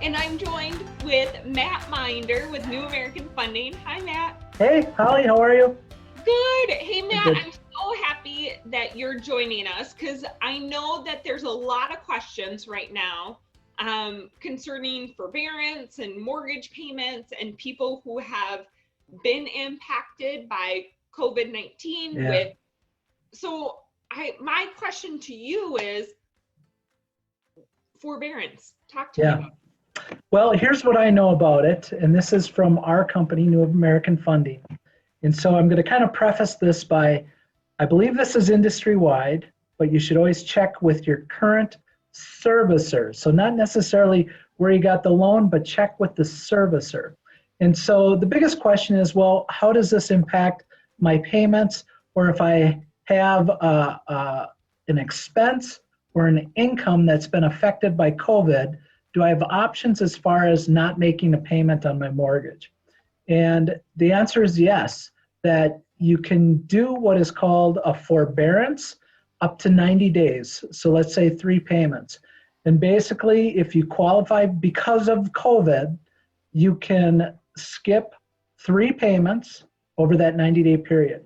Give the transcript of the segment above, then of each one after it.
and I'm joined with Matt Minder with New American Funding. Hi, Matt. Hey, Holly, how are you? Good. Hey, Matt, Good. I'm so happy that you're joining us because I know that there's a lot of questions right now concerning forbearance and mortgage payments and people who have been impacted by COVID-19 Yeah. my question to you is forbearance. Talk to me about it. Well, here's what I know about it, and this is from our company, New American Funding. And so I'm going to kind of preface this by, I believe this is industry-wide, but you should always check with your current servicer. So not necessarily where you got the loan, but check with the servicer. And so the biggest question is, well, how does this impact my payments? Or if I have an expense or an income that's been affected by COVID, do I have options as far as not making a payment on my mortgage? And the answer is yes, that you can do what is called a forbearance up to 90 days. So let's say 3 payments. And basically, if you qualify because of COVID, you can skip 3 payments over that 90-day period.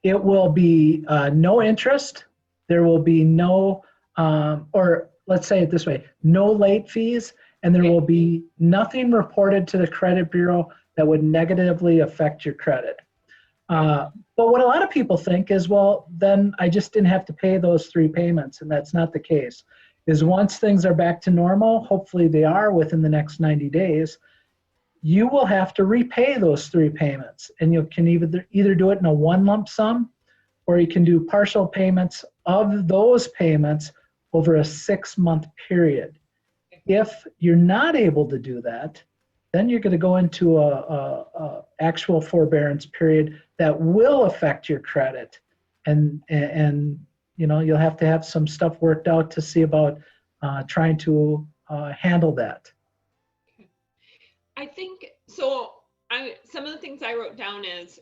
It will be no interest. There will be no, or let's say it this way, no late fees, and there will be nothing reported to the credit bureau that would negatively affect your credit. But what a lot of people think is, well, then I just didn't have to pay those 3 payments, and that's not the case. Is once things are back to normal, hopefully they are within the next 90 days, you will have to repay those 3 payments, and you can either do it in a one lump sum, or you can do partial payments of those payments over a 6-month period. If you're not able to do that, then you're going to go into a actual forbearance period that will affect your credit, and you know, you'll have to have some stuff worked out to see about trying to handle that. I think so. Some of the things I wrote down is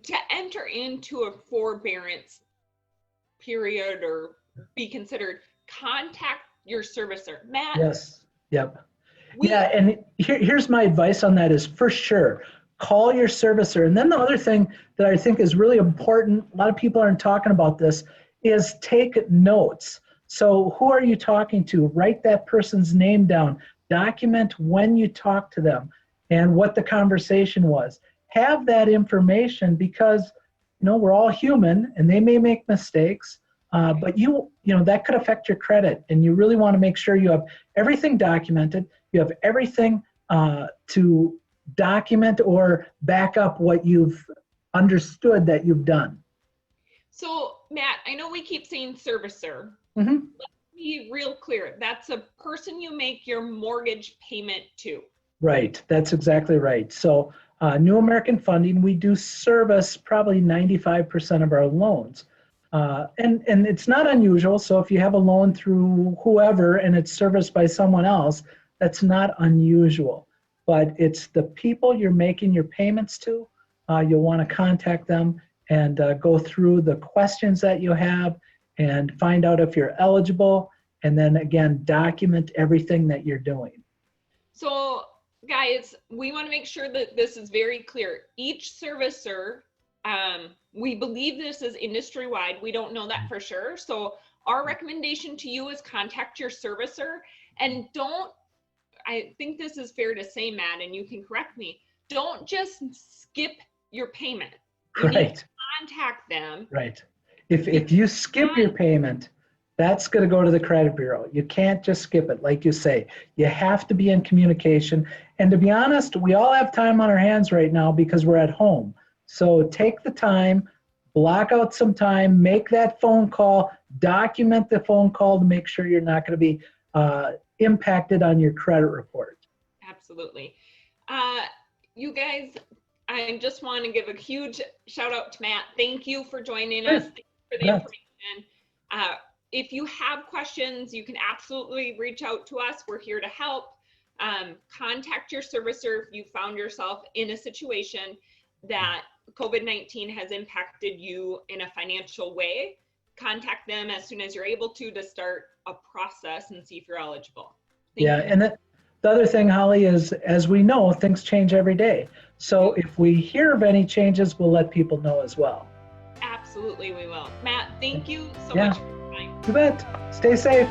to enter into a forbearance period or be considered, contact your servicer. Matt? Yes. Yep. Yeah, and here's my advice on that is, for sure, call your servicer. And then the other thing that I think is really important, a lot of people aren't talking about this, is take notes. So who are you talking to? Write that person's name down. Document when you talk to them and what the conversation was. Have that information because, you know, we're all human and they may make mistakes, but you know, that could affect your credit, and you really want to make sure you have everything documented. You have everything to document or back up what you've understood that you've done. So, Matt, I know we keep saying servicer. Mm-hmm. Let's be real clear. That's a person you make your mortgage payment to. Right. That's exactly right. So New American Funding, we do service probably 95% of our loans. And it's not unusual. So if you have a loan through whoever and it's serviced by someone else, that's not unusual. But it's the people you're making your payments to. You'll want to contact them and go through the questions that you have and find out if you're eligible. And then again, document everything that you're doing. So guys, we want to make sure that this is very clear. Each servicer, we believe this is industry-wide. We don't know that for sure. So our recommendation to you is contact your servicer, and I think this is fair to say, Matt, and you can correct me, don't just skip your payment. You need to contact them. Right. If you skip your payment, that's going to go to the credit bureau. You can't just skip it, like you say. You have to be in communication. And to be honest, we all have time on our hands right now because we're at home. So take the time, block out some time, make that phone call, document the phone call to make sure you're not going to be impacted on your credit report. Absolutely. You guys, I just want to give a huge shout out to Matt. Thank you for joining us. Thank you for the information. If you have questions, you can absolutely reach out to us. We're here to help. Contact your servicer if you found yourself in a situation that COVID-19 has impacted you in a financial way. Contact them as soon as you're able to start a process and see if you're eligible. Thank you. The other thing, Holly, is as we know, things change every day. So if we hear of any changes, we'll let people know as well. Absolutely, we will. Matt, thank you so Yeah. much for your time. You bet. Stay safe.